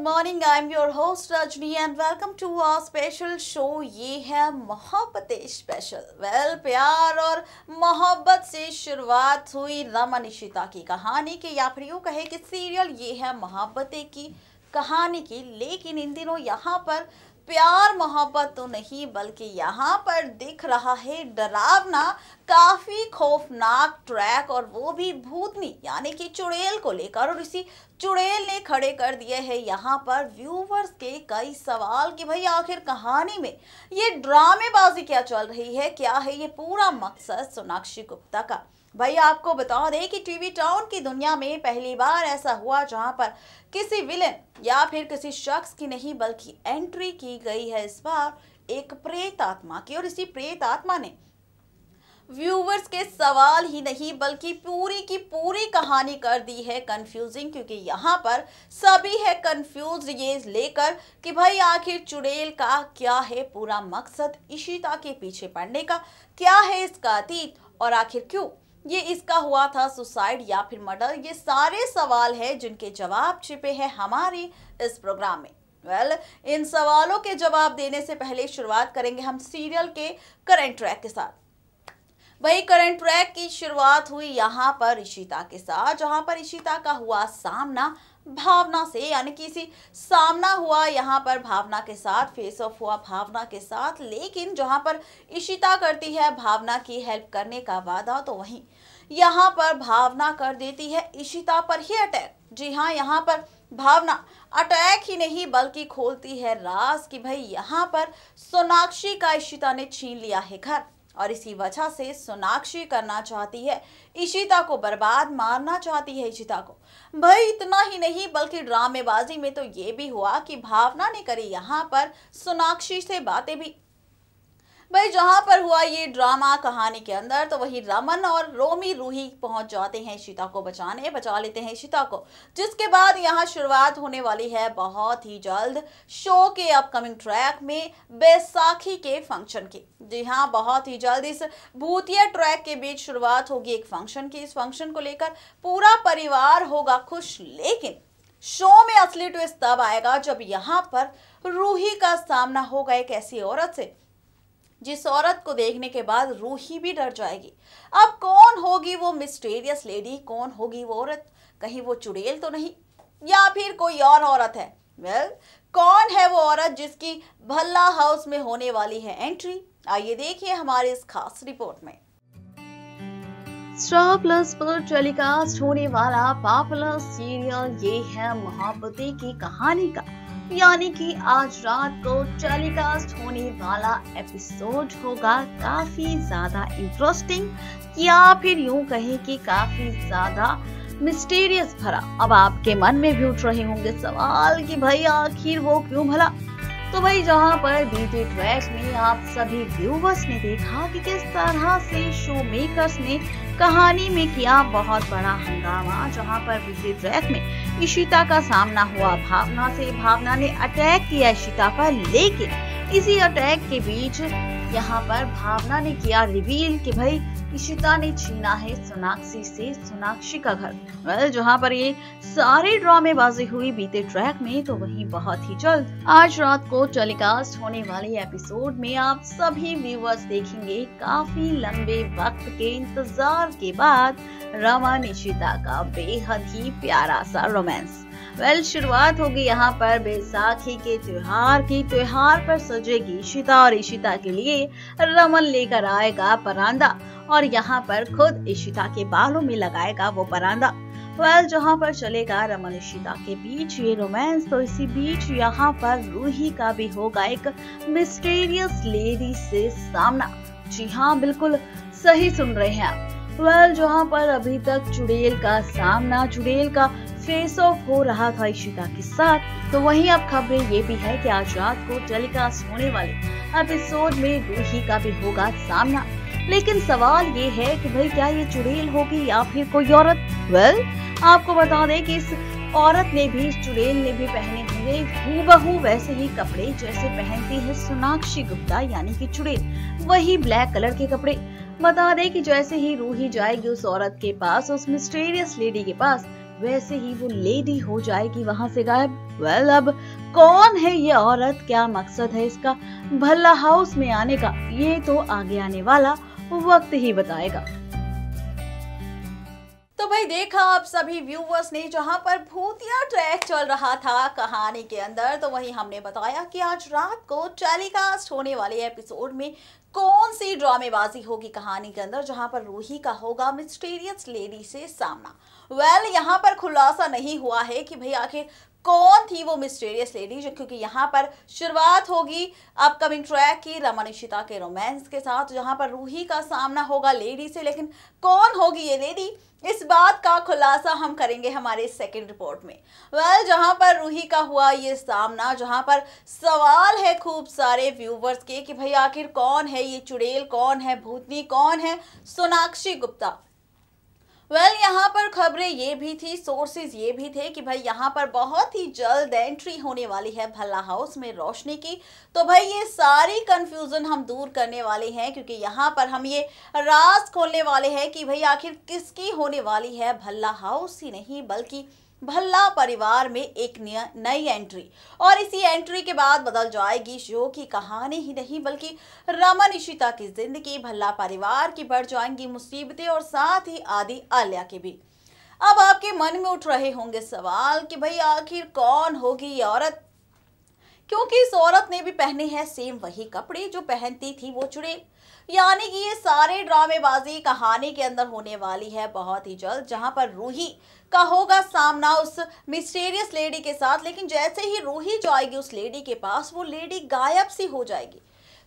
morning. I'm your host Rajni and welcome to our special show. ये है मोहब्बत special. प्यार और मोहब्बत से शुरुआत हुई रमन इशिता की कहानी की, या फिर यूँ कहे कि सीरियल ये है मोहब्बत की कहानी की। लेकिन इन दिनों यहाँ पर प्यार मोहब्बत तो नहीं, बल्कि यहाँ पर दिख रहा है डरावना, काफी खौफनाक ट्रैक, और वो भी भूतनी यानी कि चुड़ैल को लेकर। और इसी चुड़ैल ने खड़े कर दिए हैं यहाँ पर व्यूवर्स के कई सवाल कि भाई आखिर कहानी में ये ड्रामेबाजी क्या चल रही है, क्या है ये पूरा मकसद सोनाक्षी गुप्ता का। भाई आपको बता दें कि टीवी टाउन की दुनिया में पहली बार ऐसा हुआ जहां पर किसी विलेन या फिर किसी शख्स की नहीं, बल्कि एंट्री की गई है इस बार एक प्रेत आत्मा की। और इसी प्रेत आत्मा ने व्यूवर्स के सवाल ही नहीं, बल्कि पूरी की पूरी कहानी कर दी है कंफ्यूजिंग, क्योंकि यहाँ पर सभी है कंफ्यूज ये लेकर कि भाई आखिर चुड़ैल का क्या है पूरा मकसद, इशिता के पीछे पड़ने का क्या है इसका अतीत, और आखिर क्यों ये इसका हुआ था सुसाइड या फिर मर्डर। ये सारे सवाल हैं जिनके जवाब छिपे हैं हमारे इस प्रोग्राम में। इन सवालों के जवाब देने से पहले शुरुआत करेंगे हम सीरियल के करंट ट्रैक के साथ। वही करंट ट्रैक की शुरुआत हुई यहाँ पर इशिता के साथ, जहां पर इशिता का हुआ सामना भावना से, यानी कि इसी सामना हुआ यहाँ पर भावना के साथ, फेस ऑफ हुआ भावना के साथ। लेकिन जहाँ पर इशिता करती है भावना की हेल्प करने का वादा, तो वहीं यहाँ पर भावना कर देती है इशिता पर ही अटैक। जी हाँ, यहाँ पर भावना अटैक ही नहीं बल्कि खोलती है राज कि भाई यहाँ पर सोनाक्षी का इशिता ने छीन लिया है घर, और इसी वजह से सोनाक्षी करना चाहती है इशिता को बर्बाद, मारना चाहती है इशिता को। भाई इतना ही नहीं बल्कि ड्रामेबाजी में तो ये भी हुआ कि भावना ने करी यहाँ पर सोनाक्षी से बातें भी। भाई जहां पर हुआ ये ड्रामा कहानी के अंदर, तो वही रमन और रोमी रूही पहुंच जाते हैं इशिता को बचाने, बचा लेते हैं इशिता को। जिसके बाद यहाँ शुरुआत होने वाली है बहुत ही जल्द शो के अपकमिंग ट्रैक में बैसाखी के फंक्शन की। जी हाँ, बहुत ही जल्द इस भूतिया ट्रैक के बीच शुरुआत होगी एक फंक्शन की। इस फंक्शन को लेकर पूरा परिवार होगा खुश, लेकिन शो में असली ट्विस्ट तब आएगा जब यहाँ पर रूही का सामना होगा एक ऐसी औरत से जिस औरत को देखने के बाद रूही भी डर जाएगी। अब कौन होगी वो मिस्टीरियस लेडी, कौन होगी वो औरत? कहीं वो चुड़ैल तो नहीं, या फिर कोई और औरत है? कौन है वो औरत जिसकी भल्ला हाउस में होने वाली है एंट्री? आइए देखिए हमारे इस खास रिपोर्ट में। स्टार प्लस पर टेलीकास्ट होने वाला पॉपुलर सीरियल ये है मोहब्बत की कहानी का, यानी कि आज रात को टेलीकास्ट होने वाला एपिसोड होगा काफी ज्यादा इंटरेस्टिंग, या फिर यूं कहें कि काफी ज्यादा मिस्टीरियस भरा। अब आपके मन में भी उठ रहे होंगे सवाल कि भाई आखिर वो क्यों भला। तो भाई जहां पर बीते ट्रैक में आप सभी व्यूवर्स ने देखा कि किस तरह से शो मेकर्स ने कहानी में किया बहुत बड़ा हंगामा, जहां पर बीते ट्रैक में इशिता का सामना हुआ भावना से, भावना ने अटैक किया इशिता पर। लेकिन इसी अटैक के बीच यहाँ पर भावना ने किया रिवील कि भाई इशिता ने छीना है सोनाक्षी से सोनाक्षी का घर। जहाँ पर ये सारी ड्रामेबाजी हुई बीते ट्रैक में, तो वहीं बहुत ही जल्द आज रात को टेलीकास्ट होने वाले एपिसोड में आप सभी व्यूअर्स देखेंगे काफी लंबे वक्त के इंतजार के बाद रमन इशिता का बेहद ही प्यारा सा रोमांस। शुरुआत होगी यहाँ पर बैसाखी के त्योहार पर सजेगी इशिता, और इशिता के लिए रमन लेकर आएगा परांदा, और यहाँ पर खुद इशिता के बालों में लगाएगा वो परांदा। जहाँ पर चलेगा रमन इशिता के बीच ये रोमांस, तो इसी बीच यहाँ पर रूही का भी होगा एक मिस्टीरियस लेडी से सामना। जी हाँ, बिल्कुल सही सुन रहे हैं आप। जहाँ पर अभी तक चुड़ैल का सामना, चुड़ैल का फेस ऑफ हो रहा था इशिता के साथ, तो वहीं अब खबरें ये भी है कि आज रात को टेलीकास्ट होने वाले एपिसोड में रूही का भी होगा सामना। लेकिन सवाल ये है कि भाई क्या ये चुड़ैल होगी या फिर कोई औरत? आपको बता दें कि इस औरत ने भी, इस चुड़ैल ने भी पहने होंगे हूबहू वैसे ही कपड़े जैसे पहनती है सोनाक्षी गुप्ता, यानी कि चुड़ैल, वही ब्लैक कलर के कपड़े। बता दें कि जैसे ही रूही जाएगी उस औरत के पास, उस मिस्टीरियस लेडी के पास, वैसे ही वो लेडी हो जाएगी वहां से गायब। वेल, अब कौन है ये औरत, क्या मकसद है इसका भल्ला हाउस में आने का, ये तो आगे आने वाला वक्त ही बताएगा। तो भाई देखा आप सभी व्यूवर्स ने, जहां पर भूतिया ट्रैक चल रहा था कहानी के अंदर, तो वहीं हमने बताया कि आज रात को टेलीकास्ट होने वाले एपिसोड में कौन सी ड्रामेबाजी होगी कहानी के अंदर, जहां पर रूही का होगा मिस्टीरियस लेडी से सामना। वेल, यहाँ पर खुलासा नहीं हुआ है कि भाई आखिर कौन थी वो मिस्टीरियस लेडी, क्योंकि यहाँ पर शुरुआत होगी अपकमिंग ट्रैक की रमन-इशिता के रोमांस के साथ, जहां पर रूही का सामना होगा लेडी से। लेकिन कौन होगी ये लेडी, इस बात का खुलासा हम करेंगे हमारे सेकंड रिपोर्ट में। वेल, जहां पर रूही का हुआ ये सामना, जहां पर सवाल है खूब सारे व्यूवर्स के कि भाई आखिर कौन है ये चुड़ैल, कौन है भूतनी, कौन है सोनाक्षी गुप्ता। वेल, यहाँ पर खबरें ये भी थी, सोर्सेज ये भी थे कि भाई यहाँ पर बहुत ही जल्द एंट्री होने वाली है भल्ला हाउस में रोशनी की। तो भाई ये सारी कंफ्यूजन हम दूर करने वाले हैं, क्योंकि यहाँ पर हम ये राज खोलने वाले हैं कि भाई आखिर किसकी होने वाली है भल्ला हाउस ही नहीं बल्कि भल्ला परिवार में एक नई एंट्री। और इसी एंट्री के बाद बदल जाएगी शो की कहानी ही नहीं बल्कि रमन-इशिता की जिंदगी, भल्ला परिवार की बढ़ जाएंगी मुसीबतें और साथ ही आदि आलिया की भी। अब आपके मन में उठ रहे होंगे सवाल कि भाई आखिर कौन होगी ये औरत, क्योंकि इस औरत ने भी पहने हैं सेम वही कपड़े जो पहनती थी वो चुड़ैल। यानी कि ये सारे ड्रामेबाजी कहानी के अंदर होने वाली है बहुत ही जल्द, जहां पर रूही का होगा सामना उस मिस्टीरियस लेडी के साथ। लेकिन जैसे ही रूही जाएगी उस लेडी के पास, वो लेडी गायब सी हो जाएगी।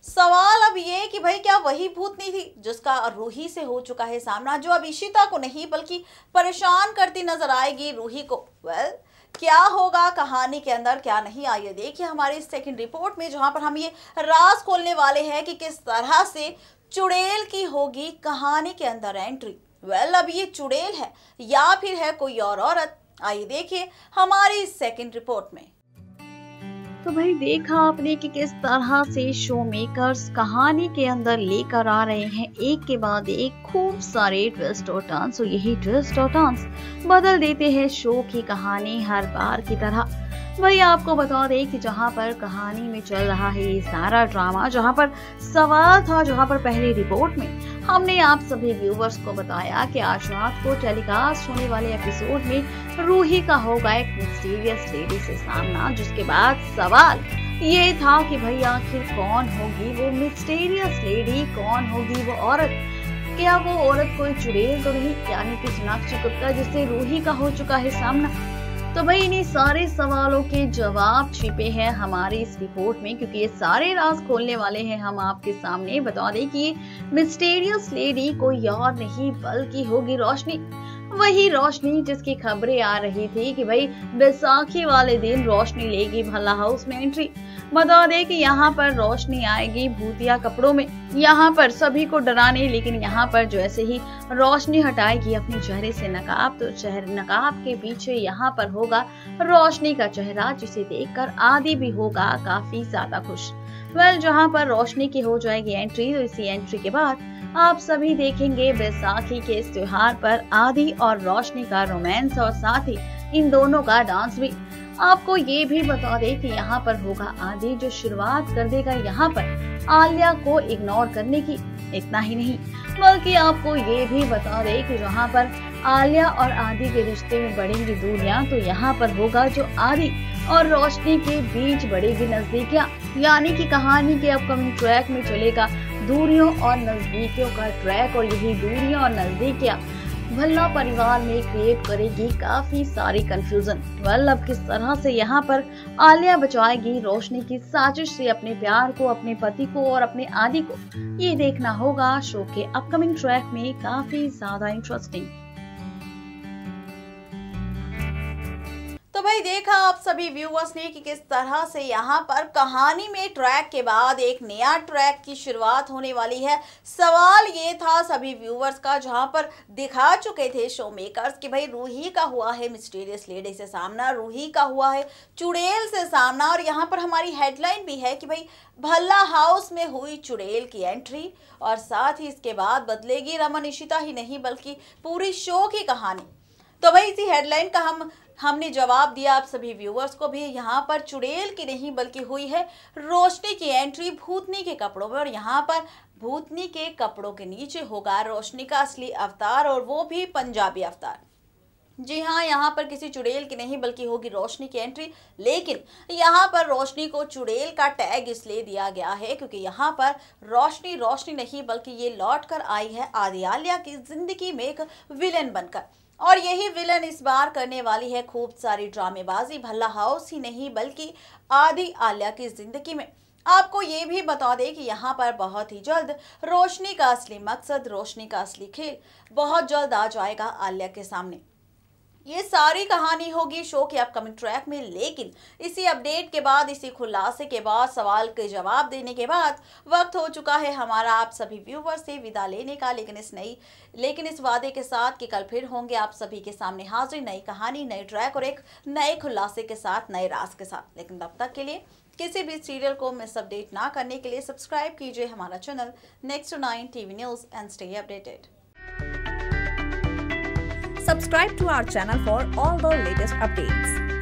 सवाल अब ये कि भाई क्या वही भूतनी थी जिसका रूही से हो चुका है सामना, जो अब इशिता को नहीं बल्कि परेशान करती नजर आएगी रूही को। वेल, क्या होगा कहानी के अंदर, क्या नहीं, आइए देखिए हमारी सेकंड रिपोर्ट में, जहां पर हम ये राज खोलने वाले हैं कि किस तरह से चुड़ैल की होगी कहानी के अंदर एंट्री। वेल, अब ये चुड़ैल है या फिर है कोई और औरत, आइए देखिए हमारी सेकंड रिपोर्ट में। तो भाई देखा आपने कि किस तरह से शो मेकर्स कहानी के अंदर लेकर आ रहे हैं एक के बाद एक खूब सारे ट्विस्ट और टर्न्स, और यही ट्विस्ट और टर्न्स बदल देते हैं शो की कहानी हर बार की तरह। वही आपको बता दें कि जहां पर कहानी में चल रहा है ये सारा ड्रामा, जहां पर सवाल था, जहां पर पहली रिपोर्ट में हमने आप सभी व्यूवर्स को बताया कि आज रात को टेलीकास्ट होने वाले एपिसोड में रूही का होगा एक मिस्टीरियस लेडी से सामना, जिसके बाद सवाल ये था कि भाई आखिर कौन होगी वो मिस्टीरियस लेडी, कौन होगी वो औरत, क्या वो औरत कोई चुड़ैल तो नहीं, यानी कि सोनाक्षी गुप्ता जिससे रूही का हो चुका है सामना। तो भाई इन्हीं सारे सवालों के जवाब छिपे हैं हमारी इस रिपोर्ट में, क्योंकि ये सारे राज खोलने वाले हैं हम आपके सामने। बता दें कि ये मिस्टीरियस लेडी कोई और नहीं बल्कि होगी रोशनी, वही रोशनी जिसकी खबरें आ रही थी कि भाई बैसाखी वाले दिन रोशनी लेगी भल्ला हाउस में एंट्री। बता दें कि यहाँ पर रोशनी आएगी भूतिया कपड़ों में, यहाँ पर सभी को डराने, लेकिन यहाँ पर जैसे ही रोशनी हटाएगी अपने चेहरे से नकाब, तो नकाब के पीछे यहाँ पर होगा रोशनी का चेहरा, जिसे देखकर आदि भी होगा काफी ज्यादा खुश। वेल, जहाँ पर रोशनी की हो जाएगी एंट्री, तो इसी एंट्री के बाद आप सभी देखेंगे बैसाखी के इस त्योहार पर आदि और रोशनी का रोमांस, और साथ ही इन दोनों का डांस भी। आपको ये भी बता दें कि यहाँ पर होगा आदि जो शुरुआत कर देगा यहाँ पर आलिया को इग्नोर करने की। इतना ही नहीं बल्कि आपको ये भी बता दें कि जहाँ पर आलिया और आदि के रिश्ते में बढ़ेंगी दूरियां, तो यहाँ पर होगा जो आदि और रोशनी के बीच बढ़ेगी नजदीकियां। यानी कि कहानी के अपकमिंग ट्रैक में चलेगा दूरियों और नजदीकियों का ट्रैक, और यही दूरियां और नजदीकियां भल्ला परिवार में क्रिएट करेगी काफी सारी कंफ्यूजन। वेल, अब किस तरह से यहाँ पर आलिया बचाएगी रोशनी की साजिश से अपने प्यार को, अपने पति को और अपने आदि को, ये देखना होगा शो के अपकमिंग ट्रैक में काफी ज्यादा इंटरेस्टिंग। तो भाई देखा आप सभी व्यूअर्स ने कि किस तरह से यहाँ पर कहानी में ट्रैक के बाद एक नया ट्रैक की शुरुआत होने वाली है। सवाल ये था सभी व्यूअर्स का, जहाँ पर दिखा चुके थे शो मेकर्स कि भाई रूही का हुआ है मिस्टीरियस लेडी से सामना, रूही का हुआ है चुड़ैल से सामना, और यहाँ पर हमारी हेडलाइन भी है कि भाई भल्ला हाउस में हुई चुड़ैल की एंट्री, और साथ ही इसके बाद बदलेगी रमन-इशिता ही नहीं बल्कि पूरी शो की कहानी। तो भाई इसी हेडलाइन का हमने जवाब दिया आप सभी व्यूअर्स को भी। यहाँ पर चुड़ैल की नहीं बल्कि हुई है रोशनी की एंट्री भूतनी के कपड़ों में, और यहाँ पर भूतनी के कपड़ों के नीचे होगा रोशनी का असली अवतार, और वो भी पंजाबी अवतार। जी हाँ, यहाँ पर किसी चुड़ैल की नहीं बल्कि होगी रोशनी की एंट्री। लेकिन यहाँ पर रोशनी को चुड़ैल का टैग इसलिए दिया गया है क्योंकि यहाँ पर रोशनी रोशनी नहीं बल्कि ये लौट कर आई है आदि आलिया की जिंदगी में एक विलेन बनकर, और यही विलन इस बार करने वाली है खूब सारी ड्रामेबाजी। भल्ला हाउस ही नहीं बल्कि आदि आलिया की जिंदगी में। आपको ये भी बता दें कि यहाँ पर बहुत ही जल्द रोशनी का असली मकसद, रोशनी का असली खेल बहुत जल्द आ जाएगा आलिया के सामने। ये सारी कहानी होगी शो के अपकमिंग ट्रैक में। लेकिन इसी अपडेट के बाद, इसी खुलासे के बाद, सवाल के जवाब देने के बाद वक्त हो चुका है हमारा आप सभी व्यूवर से विदा लेने का। लेकिन इस वादे के साथ कि कल फिर होंगे आप सभी के सामने हाजिर, नई कहानी, नई ट्रैक और एक नए खुलासे के साथ, नए राज के साथ। लेकिन तब तक के लिए किसी भी सीरियल को मिस अपडेट ना करने के लिए सब्सक्राइब कीजिए हमारा channel next to 9 TV news and stay updated. Subscribe to our channel for all the latest updates.